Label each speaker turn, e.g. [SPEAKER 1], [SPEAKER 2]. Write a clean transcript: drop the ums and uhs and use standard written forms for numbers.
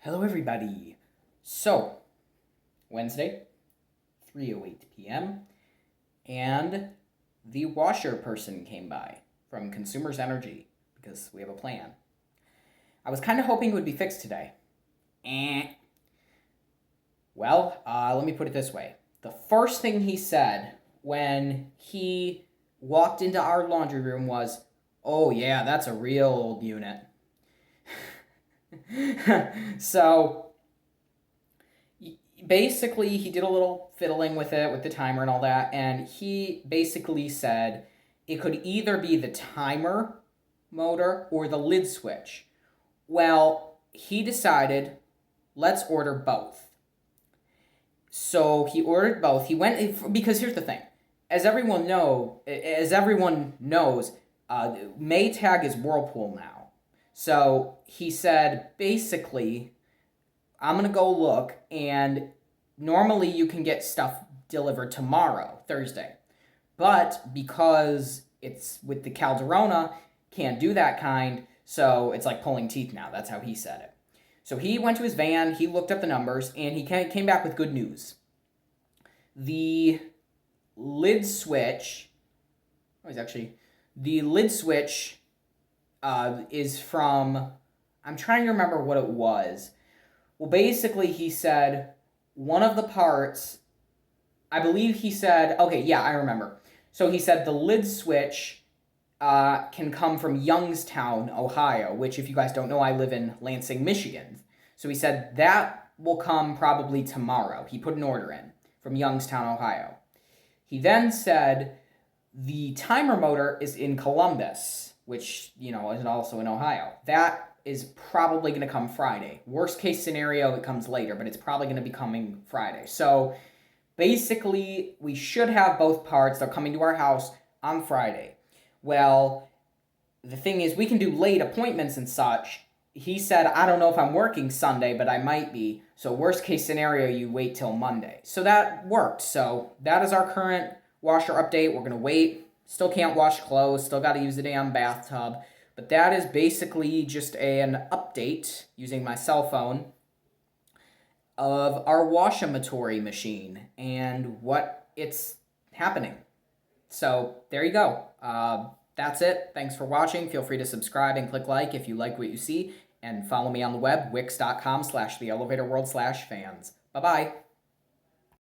[SPEAKER 1] Hello everybody. So, Wednesday, 3:08 p.m. and the washer person came by from Consumers Energy because we have a plan. I was kind of hoping it would be fixed today. Well, let me put it this way. The first thing he said when he walked into our laundry room was, "Oh yeah, that's a real old unit." So basically he did a little fiddling with it with the timer and all that, and he basically said it could either be the timer motor or the lid switch. Well, he decided, let's order both. So he ordered both. He went because here's the thing. As everyone knows, Maytag is Whirlpool now. So he said, basically, I'm going to go look, and normally you can get stuff delivered tomorrow, Thursday. But because it's with the Calderona, can't do that kind, so it's like pulling teeth now. That's how he said it. So he went to his van, he looked up the numbers, and he came back with good news. The lid switch, the lid switch is from, I'm trying to remember what it was. Well, basically, he said one of the parts, I believe he said, okay, yeah, I remember. So he said the lid switch can come from Youngstown, Ohio, which, if you guys don't know, I live in Lansing, Michigan. So he said that will come probably tomorrow. He put an order in from Youngstown, Ohio. He then said the timer motor is in Columbus, which, is also in Ohio. That is probably going to come Friday. Worst case scenario, it comes later, but it's probably going to be coming Friday. So basically, we should have both parts. They're coming to our house on Friday. Well, the thing is, we can do late appointments and such. He said, I don't know if I'm working Sunday, but I might be. So worst case scenario, you wait till Monday. So that worked. So that is our current washer update. We're going to wait. Still can't wash clothes. Still got to use the damn bathtub. But that is basically just an update using my cell phone of our washimatory machine and what it's happening. So there you go. That's it. Thanks for watching. Feel free to subscribe and click like if you like what you see. And follow me on the web, wix.com/theelevatorworld/fans. Bye-bye.